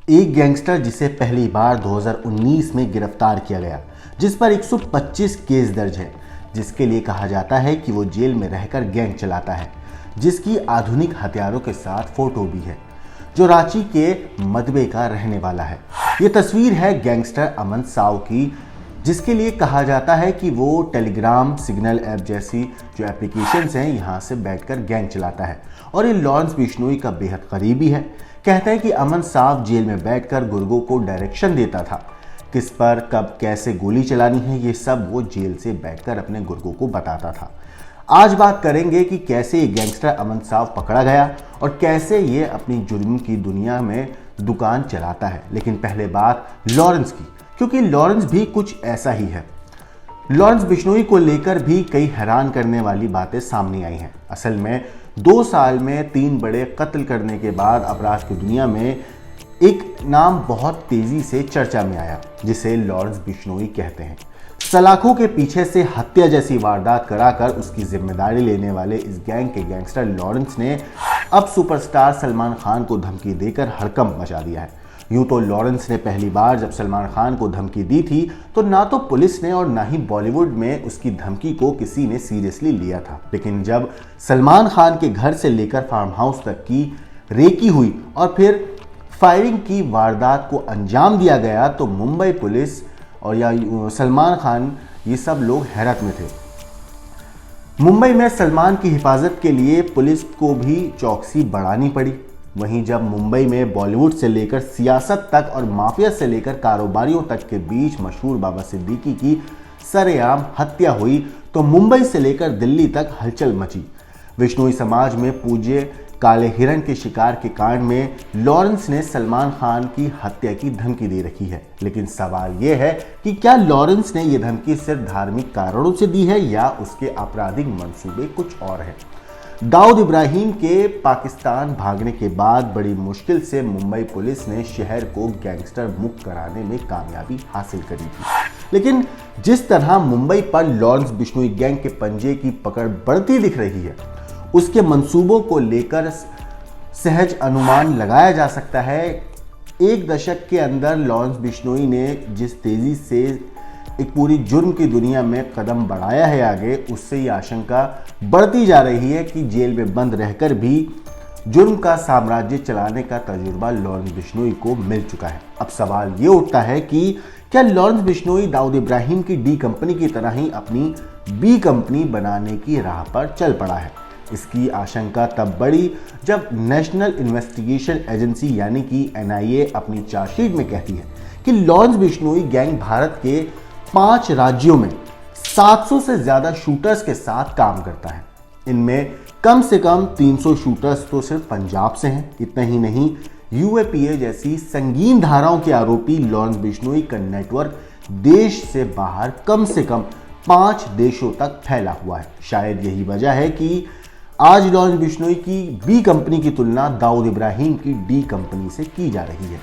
एक गैंगस्टर जिसे पहली बार 2019 में गिरफ्तार किया गया, जिस पर 125 केस दर्ज है, जिसके लिए कहा जाता है कि वो जेल में रहकर गैंग चलाता है, जिसकी आधुनिक हथियारों के साथ फोटो भी है, जो रांची के मदबे का रहने वाला है। ये तस्वीर है गैंगस्टर अमन साव की, जिसके लिए कहा जाता है कि वो टेलीग्राम, सिग्नल ऐप जैसी जो एप्लीकेशंस हैं यहाँ से बैठकर गैंग चलाता है और ये लॉरेंस बिश्नोई का बेहद करीबी है। कहते हैं कि अमन साव जेल में बैठकर गुर्गों को डायरेक्शन देता था, किस पर कब कैसे गोली चलानी है, ये सब वो जेल से बैठकर अपने गुर्गों को बताता था। आज बात करेंगे कि कैसे ये गैंगस्टर अमन साव पकड़ा गया और कैसे ये अपनी जुर्म की दुनिया में दुकान चलाता है। लेकिन पहले बात लॉरेंस की, क्योंकि लॉरेंस भी कुछ ऐसा ही है। लॉरेंस बिश्नोई को लेकर भी कई हैरान करने वाली बातें सामने आई हैं। असल में 2 साल में 3 बड़े कत्ल करने के बाद अपराध की दुनिया में एक नाम बहुत तेजी से चर्चा में आया, जिसे लॉरेंस बिश्नोई कहते हैं। सलाखों के पीछे से हत्या जैसी वारदात कराकर उसकी जिम्मेदारी लेने वाले इस गैंग के गैंगस्टर लॉरेंस ने अब सुपरस्टार सलमान खान को धमकी देकर हड़कंप मचा दिया है। यूं तो लॉरेंस ने पहली बार जब सलमान खान को धमकी दी थी तो ना तो पुलिस ने और ना ही बॉलीवुड में उसकी धमकी को किसी ने सीरियसली लिया था। लेकिन जब सलमान खान के घर से लेकर फार्म हाउस तक की रेकी हुई और फिर फायरिंग की वारदात को अंजाम दिया गया तो मुंबई पुलिस और या सलमान खान, ये सब लोग हैरत में थे। मुंबई में सलमान की हिफाजत के लिए पुलिस को भी चौकसी बढ़ानी पड़ी। वहीं जब मुंबई में बॉलीवुड से लेकर सियासत तक और माफिया से लेकर कारोबारियों तक के बीच मशहूर बाबा सिद्दीकी की सरेआम हत्या हुई तो मुंबई से लेकर दिल्ली तक हलचल मची। बिश्नोई समाज में पूज्य काले हिरण के शिकार के कांड में लॉरेंस ने सलमान खान की हत्या की धमकी दे रखी है। लेकिन सवाल यह है कि क्या लॉरेंस ने यह धमकी सिर्फ धार्मिक कारणों से दी है या उसके आपराधिक मंसूबे कुछ और है। दाऊद इब्राहिम के पाकिस्तान भागने के बाद बड़ी मुश्किल से मुंबई पुलिस ने शहर को गैंगस्टर मुक्त कराने में कामयाबी हासिल करी थी। लेकिन जिस तरह मुंबई पर लॉरेंस बिश्नोई गैंग के पंजे की पकड़ बढ़ती दिख रही है, उसके मंसूबों को लेकर सहज अनुमान लगाया जा सकता है। 1 दशक के अंदर लॉरेंस बिश्नोई ने जिस तेजी से एक पूरी जुर्म की दुनिया में कदम बढ़ाया है आगे, उससे ये आशंका बढ़ती जा रही है कि जेल में बंद रहकर भी जुर्म का साम्राज्य चलाने का तजुर्बा लॉरेंस बिश्नोई को मिल चुका है। अब सवाल ये उठता है कि क्या लॉरेंस बिश्नोई दाऊद इब्राहिम की डी कंपनी की तरह ही अपनी बी कंपनी बनाने की राह पर चल पड़ा है। इसकी आशंका तब बढ़ी जब नेशनल इन्वेस्टिगेशन एजेंसी यानी कि NIA अपनी चार्जशीट में कहती है कि लॉरेंस बिश्नोई गैंग भारत के 5 राज्यों में 700 से ज्यादा शूटर्स के साथ काम करता है। इनमें कम से कम 300 शूटर्स तो सिर्फ पंजाब से हैं। इतना ही नहीं, UAPA जैसी संगीन धाराओं के आरोपी लॉरेंस बिश्नोई का नेटवर्क देश से बाहर कम से कम 5 देशों तक फैला हुआ है। शायद यही वजह है कि आज लॉरेंस बिश्नोई की बी कंपनी की तुलना दाऊद इब्राहिम की डी कंपनी से की जा रही है।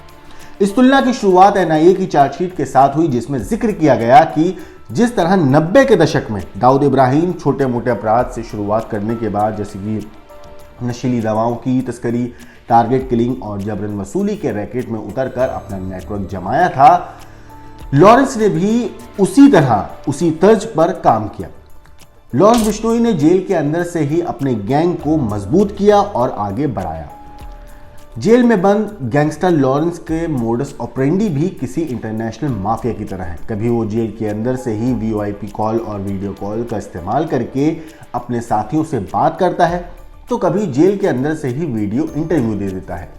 इस तुलना की शुरुआत NIA की चार्जशीट के साथ हुई, जिसमें जिक्र किया गया कि जिस तरह 90 के दशक में दाऊद इब्राहिम छोटे मोटे अपराध से शुरुआत करने के बाद, जैसे कि नशीली दवाओं की तस्करी, टारगेट किलिंग और जबरन वसूली के रैकेट में उतरकर अपना नेटवर्क जमाया था, लॉरेंस ने भी उसी तर्ज पर काम किया। लॉरेंस बिश्नोई ने जेल के अंदर से ही अपने गैंग को मजबूत किया और आगे बढ़ाया। जेल में बंद गैंगस्टर लॉरेंस के मोडस ऑपरेंडी भी किसी इंटरनेशनल माफिया की तरह है। कभी वो जेल के अंदर से ही VOIP कॉल और वीडियो कॉल का इस्तेमाल करके अपने साथियों से बात करता है, तो कभी जेल के अंदर से ही वीडियो इंटरव्यू दे देता है।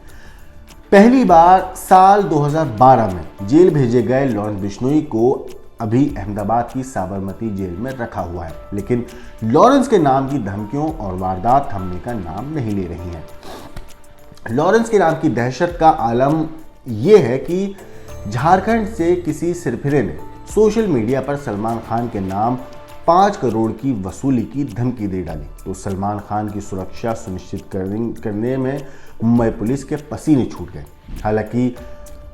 पहली बार साल 2012 में जेल भेजे गए लॉरेंस बिश्नोई को अभी अहमदाबाद की साबरमती जेल में रखा हुआ है। लेकिन लॉरेंस के नाम की धमकियों और वारदात थमने का नाम नहीं ले रही हैं। लॉरेंस के नाम की दहशत का आलम यह है कि झारखंड से किसी सिरफिरे ने सोशल मीडिया पर सलमान खान के नाम 5 करोड़ की वसूली की धमकी दे डाली तो सलमान खान की सुरक्षा सुनिश्चित करने में मुंबई पुलिस के पसीने छूट गए। हालांकि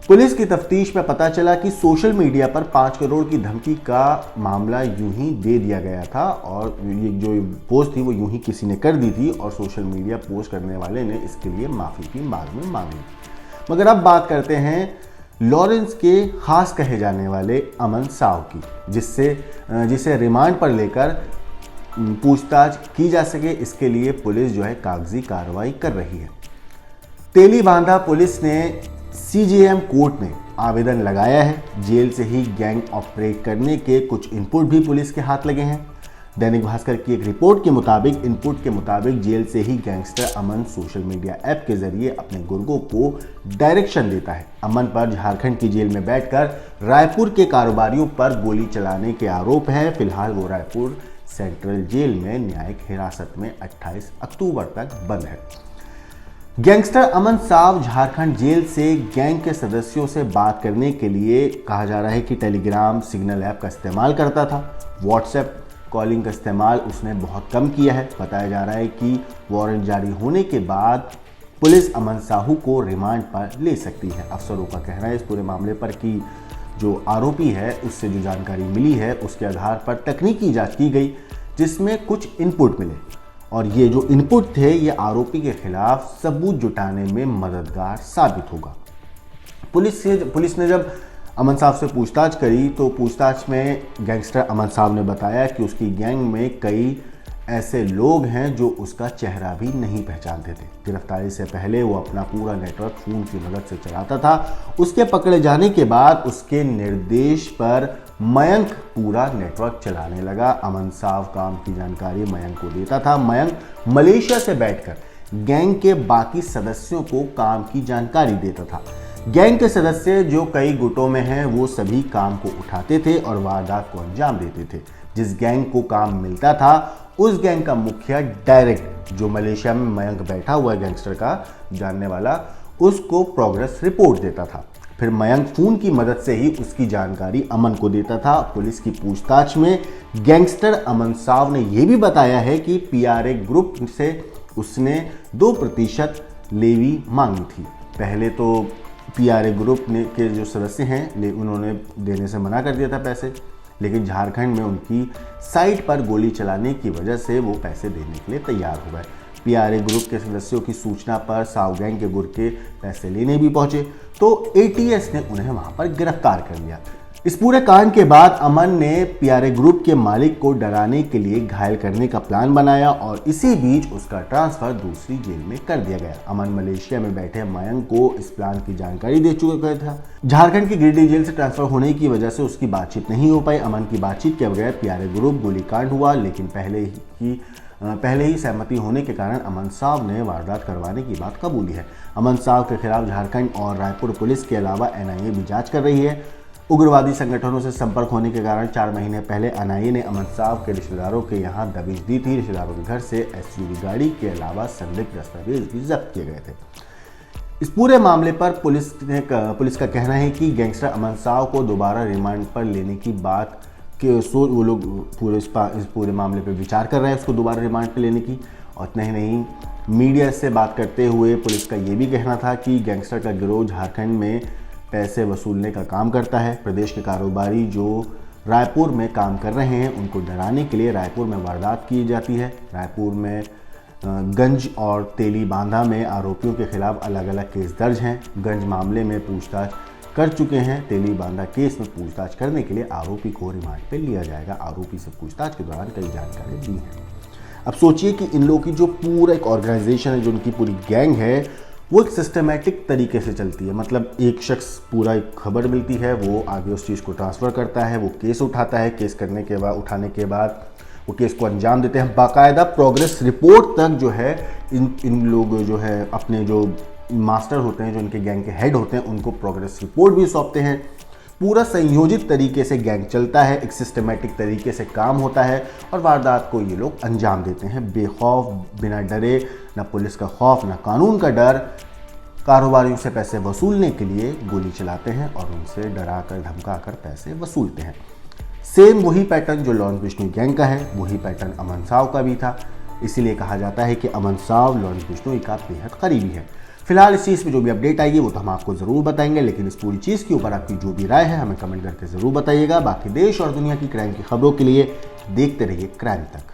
पुलिस की तफ्तीश में पता चला कि सोशल मीडिया पर 5 करोड़ की धमकी का मामला यूं ही दे दिया गया था और ये जो पोस्ट थी वो यूं ही किसी ने कर दी थी और सोशल मीडिया पोस्ट करने वाले ने इसके लिए माफ़ी की बाद में मांगी। मगर अब बात करते हैं लॉरेंस के खास कहे जाने वाले अमन साव की, जिसे रिमांड पर लेकर पूछताछ की जा सके, इसके लिए पुलिस जो है कागजी कार्रवाई कर रही है। तेलीबांधा पुलिस ने सीजेएम कोर्ट में आवेदन लगाया है। जेल से ही गैंग ऑपरेट करने के कुछ इनपुट भी पुलिस के हाथ लगे हैं। दैनिक भास्कर की एक रिपोर्ट के मुताबिक जेल से ही गैंगस्टर अमन सोशल मीडिया ऐप के जरिए अपने गुर्गों को डायरेक्शन देता है। अमन पर झारखंड की जेल में बैठकर रायपुर के कारोबारियों पर गोली चलाने के आरोप है। फिलहाल वो रायपुर सेंट्रल जेल में न्यायिक हिरासत में 28 अक्टूबर तक बंद है। गैंगस्टर अमन साव झारखंड जेल से गैंग के सदस्यों से बात करने के लिए कहा जा रहा है कि टेलीग्राम, सिग्नल ऐप का इस्तेमाल करता था। व्हाट्सएप कॉलिंग का इस्तेमाल उसने बहुत कम किया है। बताया जा रहा है कि वारंट जारी होने के बाद पुलिस अमन साहू को रिमांड पर ले सकती है। अफसरों का कहना है इस पूरे मामले पर कि जो आरोपी है उससे जो जानकारी मिली है उसके आधार पर तकनीकी जांच की गई, जिसमें कुछ इनपुट मिले और ये जो इनपुट थे ये आरोपी के खिलाफ सबूत जुटाने में मददगार साबित होगा। पुलिस ने जब अमन साहब से पूछताछ करी तो पूछताछ में गैंगस्टर अमन साहब ने बताया कि उसकी गैंग में कई ऐसे लोग हैं जो उसका चेहरा भी नहीं पहचानते थे। गिरफ्तारी से पहले वो अपना पूरा नेटवर्क फोन की मदद से चलाता था। उसके पकड़े जाने के बाद उसके निर्देश पर मयंक पूरा नेटवर्क चलाने लगा। अमन साहब काम की जानकारी मयंक को देता था। मयंक मलेशिया से बैठकर गैंग के बाकी सदस्यों को काम की जानकारी देता था। गैंग के सदस्य जो कई गुटों में हैं वो सभी काम को उठाते थे और वारदात को अंजाम देते थे। जिस गैंग को काम मिलता था उस गैंग का मुखिया डायरेक्ट, जो मलेशिया में मयंक बैठा हुआ है गैंगस्टर का जानने वाला, उसको प्रोग्रेस रिपोर्ट देता था। फिर मयंक फोन की मदद से ही उसकी जानकारी अमन को देता था। पुलिस की पूछताछ में गैंगस्टर अमन साव ने यह भी बताया है कि पीआरए ग्रुप से उसने 2% लेवी मांगी थी। पहले तो पीआरए ग्रुप के जो सदस्य हैं उन्होंने देने से मना कर दिया था पैसे, लेकिन झारखंड में उनकी साइट पर गोली चलाने की वजह से वो पैसे देने के लिए तैयार हो गए। पीआरए ग्रुप के सदस्यों की सूचना पर साव गैंग के गुर्गे पैसे लेने भी पहुंचे तो एटीएस ने उन्हें वहां पर गिरफ्तार कर लिया। इस पूरे कांड के बाद अमन ने पीआरए ग्रुप के मालिक को डराने के लिए घायल करने का प्लान बनाया और इसी बीच उसका ट्रांसफर दूसरी जेल में कर दिया गया। अमन मलेशिया में बैठे मयंक को इस प्लान की जानकारी दे चुका था। झारखंड की गिरिडीह जेल से ट्रांसफर होने की वजह से उसकी बातचीत नहीं हो पाई। अमन की बातचीत के बगैर पीआरए ग्रुप गोलीकांड हुआ, लेकिन पहले ही सहमति होने के कारण अमन साव ने वारदात करवाने की बात कबूली है। अमन साव के खिलाफ झारखंड और रायपुर पुलिस के अलावा एनआईए भी जांच कर रही है। उग्रवादी संगठनों से संपर्क होने के कारण 4 महीने पहले एनआईए ने अमन साव के रिश्तेदारों के यहां दबिश दी थी। रिश्तेदारों के घर से एसयूवी गाड़ी के अलावा संदिग्ध दस्तावेज भी जब्त किए गए थे। इस पूरे मामले पर पुलिस का कहना है कि गैंगस्टर अमन साव को दोबारा रिमांड पर लेने की बात कि वो लोग इस पूरे मामले पर विचार कर रहे हैं उसको दोबारा रिमांड पर लेने की। और इतना ही नहीं, मीडिया से बात करते हुए पुलिस का ये भी कहना था कि गैंगस्टर का गिरोह झारखंड में पैसे वसूलने का काम करता है। प्रदेश के कारोबारी जो रायपुर में काम कर रहे हैं उनको डराने के लिए रायपुर में वारदात की जाती है। रायपुर में गंज और तेलीबांधा में आरोपियों के खिलाफ अलग अलग केस दर्ज हैं। गंज मामले में पूछताछ कर चुके हैं। तेलीबांधा केस में पूछताछ करने के लिए आरोपी को रिमांड पर लिया जाएगा। आरोपी से पूछताछ के दौरान कई जानकारी दी है। अब सोचिए कि इन लोगों की जो पूरा एक ऑर्गेनाइजेशन है, जो उनकी पूरी गैंग है, वो एक सिस्टमेटिक तरीके से चलती है। मतलब एक शख्स पूरा एक खबर मिलती है, वो आगे उस चीज़ को ट्रांसफ़र करता है, वो केस उठाता है, केस करने के बाद उठाने के बाद वो केस को अंजाम देते हैं। बाकायदा प्रोग्रेस रिपोर्ट तक जो है इन लोग जो है अपने जो मास्टर होते हैं, जो इनके गैंग के हेड होते हैं, उनको प्रोग्रेस रिपोर्ट भी सौंपते हैं। पूरा संयोजित तरीके से गैंग चलता है, एक सिस्टमेटिक तरीके से काम होता है और वारदात को ये लोग अंजाम देते हैं बेखौफ, बिना डरे, ना पुलिस का खौफ ना कानून का डर। कारोबारियों से पैसे वसूलने के लिए गोली चलाते हैं और उनसे डरा कर धमका कर पैसे वसूलते हैं। सेम वही पैटर्न जो लॉरेंस बिश्नोई गैंग का है, वही पैटर्न अमन साव का भी था। इसीलिए कहा जाता है कि अमन साव लॉरेंस बिश्नोई का बेहद करीबी है। फिलहाल इस चीज़ में जो भी अपडेट आएगी वो तो हम आपको ज़रूर बताएंगे, लेकिन इस पूरी चीज़ के ऊपर आपकी जो भी राय है हमें कमेंट करके ज़रूर बताइएगा। बाकी देश और दुनिया की क्राइम की खबरों के लिए देखते रहिए क्राइम तक।